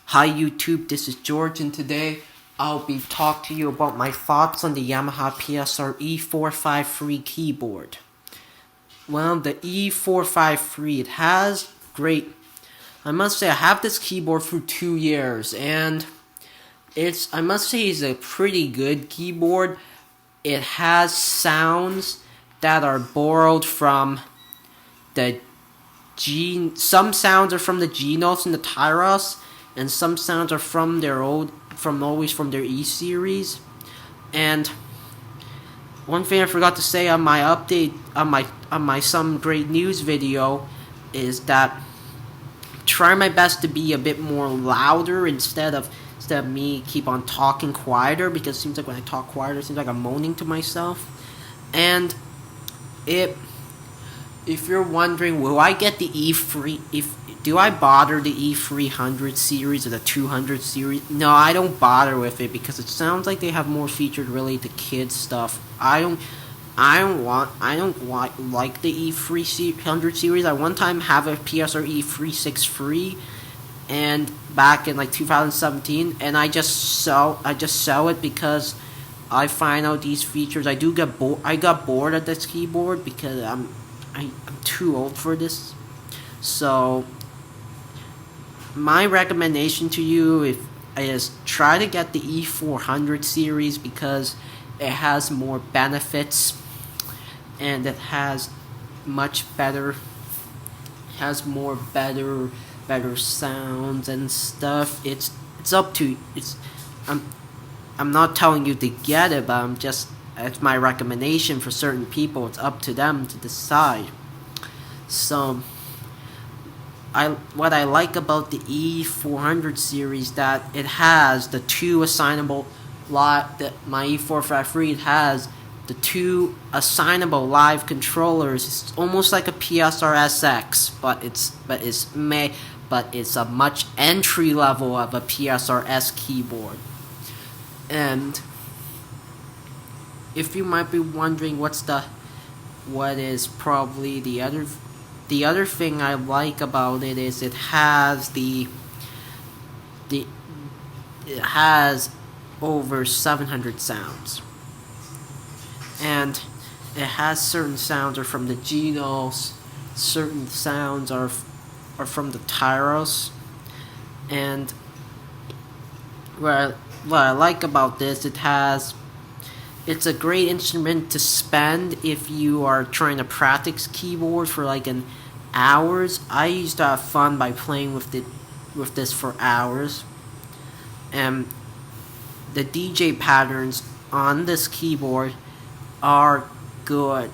Hi YouTube, this is George, and today I'll be talking to you about my thoughts on the Yamaha PSR e453 keyboard. Well, the e453, it has great... I must say, I have this keyboard for 2 years, and I must say it's a pretty good keyboard. It has sounds that are borrowed from the some sounds are from the G notes and the Tyros, and some sounds are from their their E series. And one thing I forgot to say on my update on my some great news video is that try my best to be a bit more louder instead of me keep on talking quieter, because it seems like when I talk quieter it seems like I'm moaning to myself. And if you're wondering, will I get the do I bother the E300 series or the 200 series? No, I don't bother with it because it sounds like they have more features related to kids stuff. I don't like the E300 series. I one time have a PSR E363, and back in like 2017, and I just sell it because I find out these features. I got bored at this keyboard because I'm too old for this. So my recommendation to you is try to get the E400 series because it has more benefits and it has better sounds and stuff. It's up to I'm not telling you to get it, but it's my recommendation for certain people. It's up to them to decide. So what I like about the E400 series that it has the two assignable my E453, it has the two assignable live controllers. It's almost like a PSR SX, but it's a much entry level of a PSR S keyboard. And if you might be wondering what is probably the other thing I like about it is it has it has over 700 sounds, and it has certain sounds are from the Genos, certain sounds are from the Tyros. And what I like about this, it's a great instrument to spend if you are trying to practice keyboard for like an hours. I used to have fun by playing with this for hours. And the DJ patterns on this keyboard are good.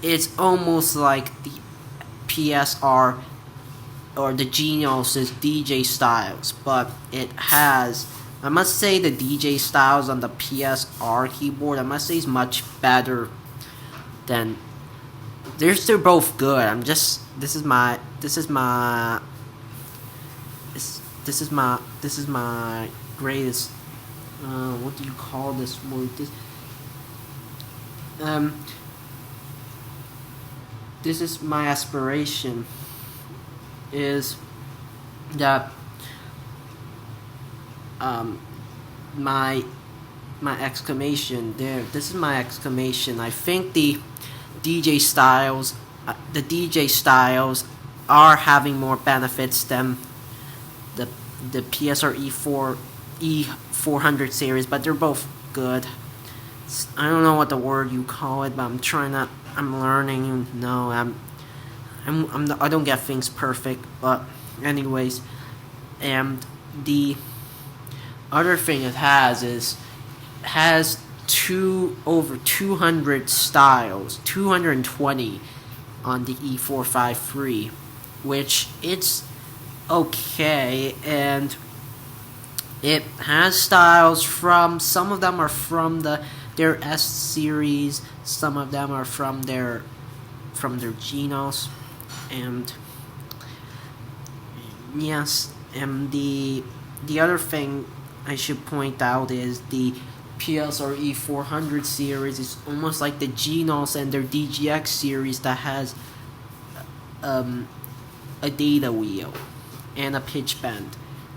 It's almost like the PSR or the Genos' DJ styles, but I must say the DJ styles on the PSR keyboard, I must say, is much better than... They're both good. This is my greatest, what do you call this word? This is my aspiration, is that my exclamation there. This is my exclamation. I think the DJ styles are having more benefits than the PSR E400 series, but they're both good. I don't know what the word you call it, but I'm learning. No, I don't get things perfect, but anyways. And the other thing it has over 200 styles, 220 on the E453, which it's okay. And it has styles some of them are from their S series, some of them are from their Genos. And yes, and the other thing I should point out is the PSR E400 series is almost like the Genos and their DGX series that has a data wheel and a pitch bend.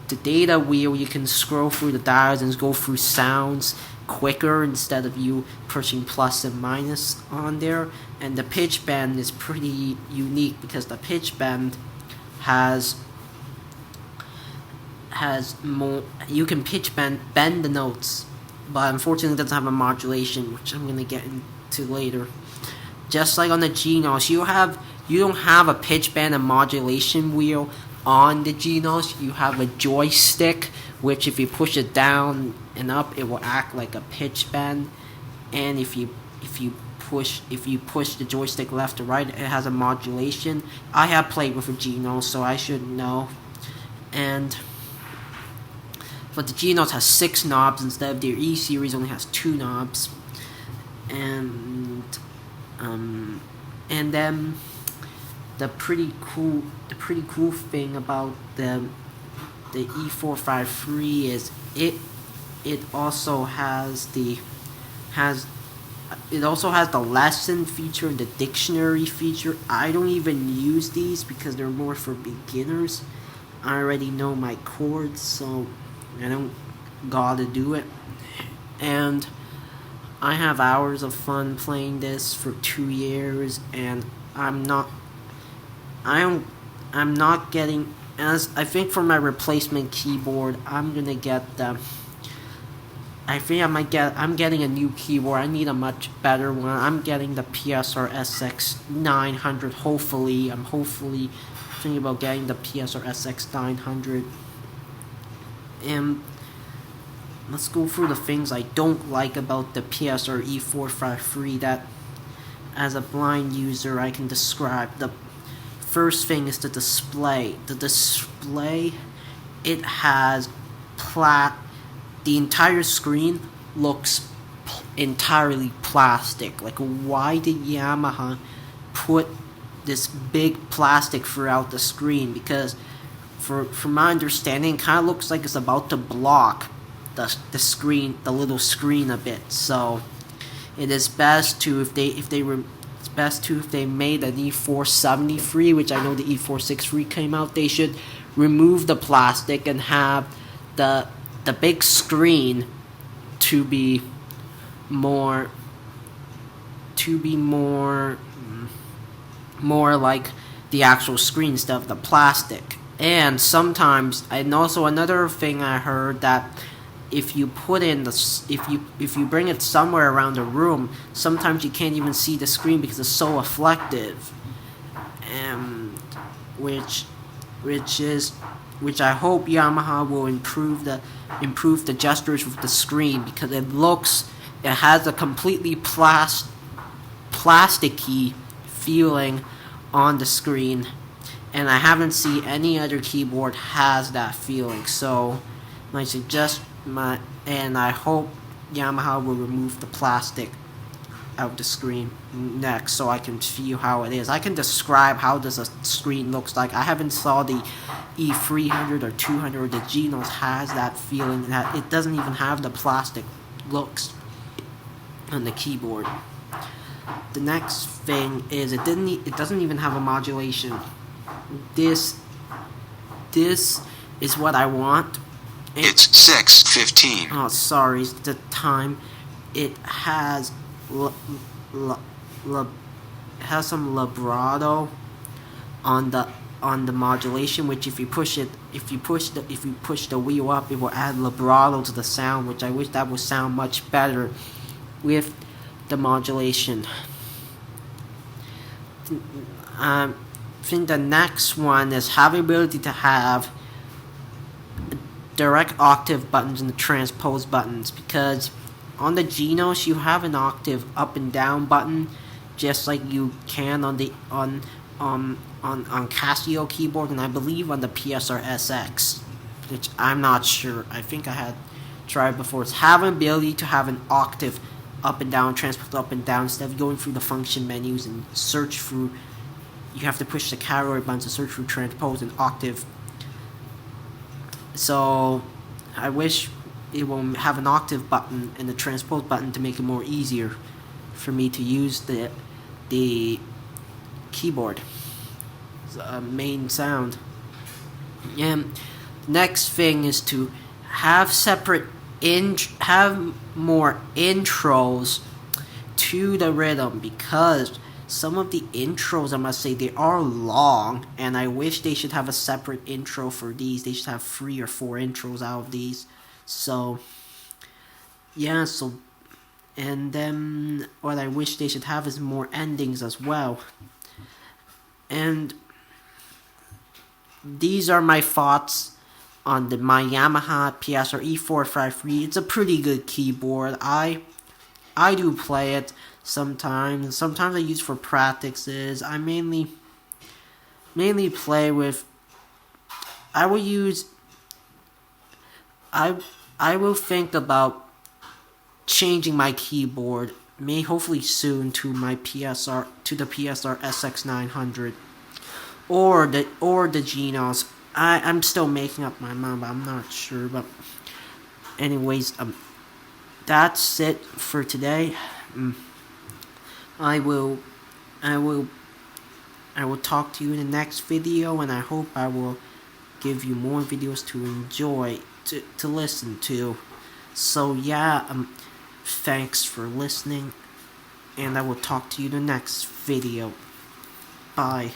the data wheel, you can scroll through the dials and go through sounds quicker instead of you pushing plus and minus on there. And the pitch bend is pretty unique because the pitch bend has more. You can pitch bend the notes, but unfortunately it doesn't have a modulation, which I'm gonna get into later. Just like on the Genos, you don't have a pitch bend and modulation wheel on the Genos. You have a joystick, which if you push it down and up, it will act like a pitch bend. And if you push the joystick left or right, it has a modulation. I have played with a Genos, so I should know. But the Genos has 6 knobs instead of their E series only has 2 knobs. And then the pretty cool thing about the e453 is it also has the lesson feature and the dictionary feature. I don't even use these because they're more for beginners. I already know my chords, so I don't gotta do it. And I have hours of fun playing this for 2 years, and I'm not getting, as I think for my replacement keyboard, I'm getting a new keyboard. I need a much better one. I'm getting the PSR SX 900. I'm hopefully thinking about getting the PSR SX 900. And let's go through the things I don't like about the PSR e453 that, as a blind user, I can describe. The first thing is the display. The display, it has the entire screen looks entirely plastic. Like, why did Yamaha put this big plastic throughout the screen? Because from my understanding, it kind of looks like it's about to block the screen, the little screen a bit. So it is best to if they made an e473, which I know the e463 came out, they should remove the plastic and have the big screen to be more like the actual screen instead of the plastic. And sometimes, and also another thing I heard, that if you bring it somewhere around the room, sometimes you can't even see the screen because it's so reflective. Which I hope Yamaha will improve the gestures with the screen, because it has a completely plasticky feeling on the screen, and I haven't seen any other keyboard has that feeling. So I hope Yamaha will remove the plastic out of the screen next, so I can feel how it is. I can describe how does a screen looks like. I haven't saw the E300 or 200 or the Genos has that feeling, that it doesn't even have the plastic looks on the keyboard. The next thing is it doesn't even have a modulation. This is what I want. It's 6:15. Oh, sorry, it's the time. It has some vibrato on the modulation, which if you push the wheel up, it will add vibrato to the sound, which I wish that would sound much better with the modulation. I think the next one is having ability to have direct octave buttons and the transpose buttons, because on the Genos you have an octave up and down button just like you can on Casio keyboard, and I believe on the PSR SX, which I'm not sure. I think I had tried before. It's having ability to have an octave up and down, transpose up and down, instead of going through the function menus and search through. You have to push the category buttons to search through transpose and octave. So I wish it will have an octave button and the transpose button to make it more easier for me to use the keyboard main sound. And next thing is to have have more intros to the rhythm, because some of the intros, I must say, they are long, and I wish they should have a separate intro for these. They should have 3 or 4 intros out of these. So yeah, and then what I wish they should have is more endings as well. And these are my thoughts on my Yamaha PSR e453. It's a pretty good keyboard. I do play it sometimes. Sometimes I use it for practices. I mainly play with. I will think about changing my keyboard, hopefully soon, to the PSR SX900 or the Genos. I'm still making up my mind, but I'm not sure. But anyways, that's it for today. I will talk to you in the next video, and I hope I will give you more videos to enjoy, to listen to. So yeah, thanks for listening, and I will talk to you in the next video. Bye.